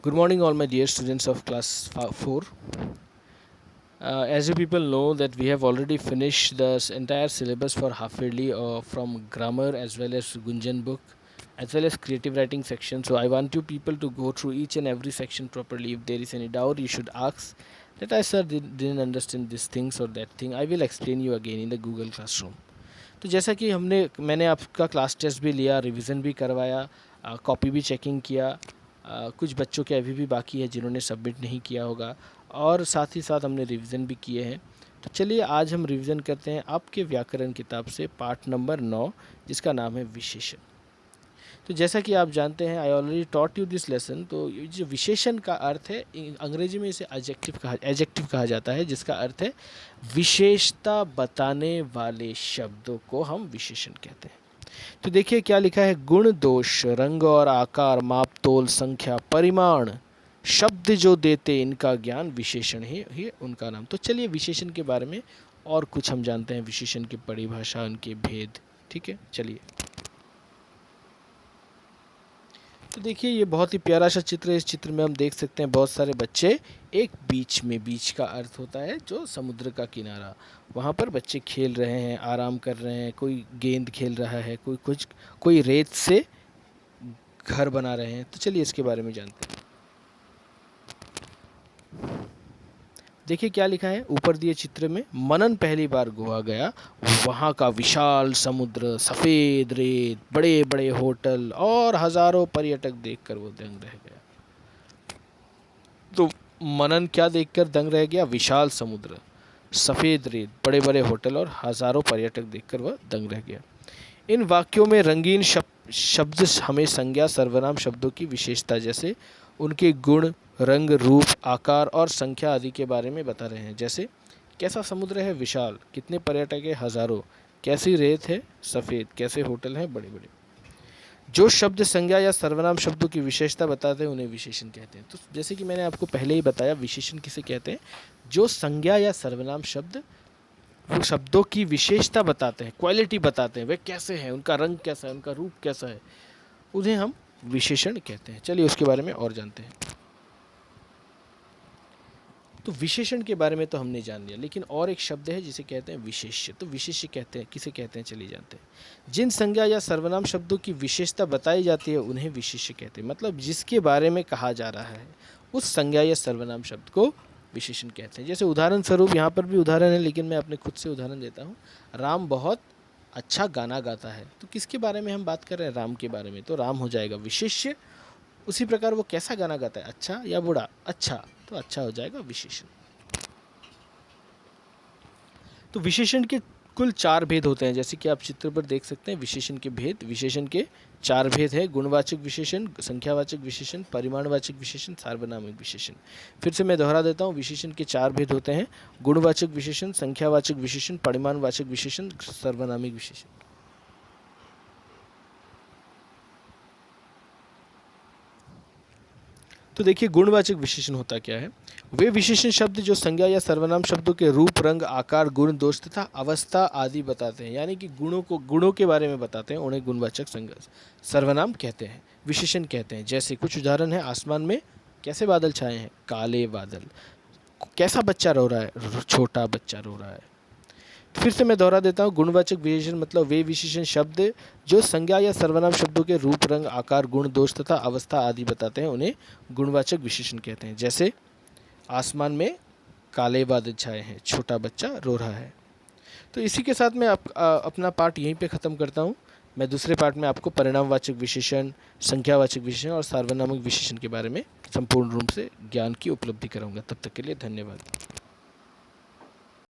Good morning, all my dear students of class 4. As you people know that we have already finished the entire syllabus for half yearly from grammar as well as Gunjan book as well as creative writing section. So I want you people to go through each and every section properly. If there is any doubt, you should ask that I sir didn't understand this things or that thing. I will explain you again in the Google Classroom. तो जैसा कि मैंने आपका class test भी लिया, revision भी करवाया, copy भी चेकिंग किया, कुछ बच्चों के अभी भी बाकी है जिन्होंने सबमिट नहीं किया होगा और साथ ही साथ हमने रिवीजन भी किए हैं। तो चलिए आज हम रिवीजन करते हैं आपके व्याकरण किताब से पार्ट नंबर 9 जिसका नाम है विशेषण। तो जैसा कि आप जानते हैं I already taught you this lesson. तो ये जो विशेषण का अर्थ है अंग्रेजी में इसे एडजेक्टिव कहा जाता है जिसका अर्थ है विशेषता बताने वाले शब्दों को हम विशेषण कहते हैं। तो देखिए क्या लिखा है, गुण दोष रंग और आकार माप तोल संख्या परिमाण शब्द जो देते इनका ज्ञान विशेषण ही उनका नाम। तो चलिए विशेषण के बारे में और कुछ हम जानते हैं, विशेषण की परिभाषा उनके भेद। ठीक है, चलिए। तो देखिए ये बहुत ही प्यारा सा चित्र है। इस चित्र में हम देख सकते हैं बहुत सारे बच्चे एक बीच में, बीच का अर्थ होता है जो समुद्र का किनारा, वहाँ पर बच्चे खेल रहे हैं, आराम कर रहे हैं, कोई गेंद खेल रहा है, कोई रेत से घर बना रहे हैं। तो चलिए इसके बारे में जानते हैं। देखिए क्या लिखा है ऊपर दिए चित्र में, मनन पहली बार गोवा गया, वहाँ का विशाल समुद्र, सफ़ेद रेत, बड़े बड़े होटल और हज़ारों पर्यटक देखकर वो दंग रह गया। तो मनन क्या देखकर दंग रह गया? विशाल समुद्र, सफ़ेद रेत, बड़े बड़े होटल और हज़ारों पर्यटक देखकर वह दंग रह गया। इन वाक्यों में रंगीन शब्द हमें संज्ञा सर्वनाम शब्दों की विशेषता जैसे उनके गुण, रंग, रूप, आकार और संख्या आदि के बारे में बता रहे हैं। जैसे कैसा समुद्र है? विशाल। कितने पर्यटक है? हज़ारों। कैसी रेत है? सफ़ेद। कैसे होटल हैं? बड़े बड़े। जो शब्द संज्ञा या सर्वनाम शब्दों की विशेषता बताते हैं उन्हें विशेषण कहते हैं। तो जैसे कि मैंने आपको पहले ही बताया, विशेषण किसे कहते हैं? जो संज्ञा या सर्वनाम शब्द वो शब्दों की विशेषता बताते हैं, क्वालिटी बताते हैं, वे कैसे हैं, उनका रंग कैसा है, उनका रूप कैसा है, उन्हें हम विशेषण कहते हैं। चलिए उसके बारे में और जानते हैं। तो विशेषण के बारे में तो हमने जान लिया, लेकिन और एक शब्द है जिसे कहते हैं विशेष्य। तो विशेष्य कहते हैं किसे कहते हैं? चलिए जानते हैं। जिन संज्ञा या सर्वनाम शब्दों की विशेषता बताई जाती है उन्हें विशेष्य कहते हैं। मतलब जिसके बारे में कहा जा रहा है उस संज्ञा या सर्वनाम शब्द को विशेषण कहते हैं। जैसे उदाहरण स्वरूप यहाँ पर भी उदाहरण है, लेकिन मैं अपने खुद से उदाहरण देता हूँ। राम बहुत अच्छा गाना गाता है। तो किसके बारे में हम बात कर रहे हैं? राम के बारे में। तो राम हो जाएगा विशेष्य। उसी प्रकार वो कैसा गाना गाता है? अच्छा या बुरा? अच्छा। तो अच्छा हो जाएगा विशेषण। तो विशेषण के कुल 4 भेद होते हैं, जैसे कि आप चित्र पर देख सकते हैं। विशेषण के भेद, विशेषण के 4 भेद हैं। गुणवाचक विशेषण, संख्यावाचक विशेषण, परिमाणवाचक विशेषण, सार्वनामिक विशेषण। फिर से मैं दोहरा देता हूँ, विशेषण के 4 भेद होते हैं। गुणवाचक विशेषण, संख्यावाचक विशेषण, परिमाणवाचक विशेषण, सार्वनामिक विशेषण। तो देखिए गुणवाचक विशेषण होता क्या है? वे विशेषण शब्द जो संज्ञा या सर्वनाम शब्दों के रूप, रंग, आकार, गुण, दोष तथा अवस्था आदि बताते हैं, यानी कि गुणों के बारे में बताते हैं, उन्हें गुणवाचक सर्वनाम कहते हैं, विशेषण कहते हैं। जैसे कुछ उदाहरण है, आसमान में कैसे बादल छाए हैं? काले बादल। कैसा बच्चा रो रहा है? छोटा बच्चा रो रहा है। फिर से मैं दोहरा देता हूँ, गुणवाचक विशेषण मतलब वे विशेषण शब्द जो संज्ञा या सर्वनाम शब्दों के रूप, रंग, आकार, गुण, दोष तथा अवस्था आदि बताते हैं, उन्हें गुणवाचक विशेषण कहते हैं। जैसे आसमान में काले बादल छाए हैं, छोटा बच्चा रो रहा है। तो इसी के साथ मैं अपना पार्ट यहीं पे ख़त्म करता हूँ। मैं दूसरे पार्ट में आपको परिणामवाचक विशेषण, संख्यावाचक विशेषण और सार्वनामिक विशेषण के बारे में संपूर्ण रूप से ज्ञान की उपलब्धि कराऊंगा। तब तक के लिए धन्यवाद।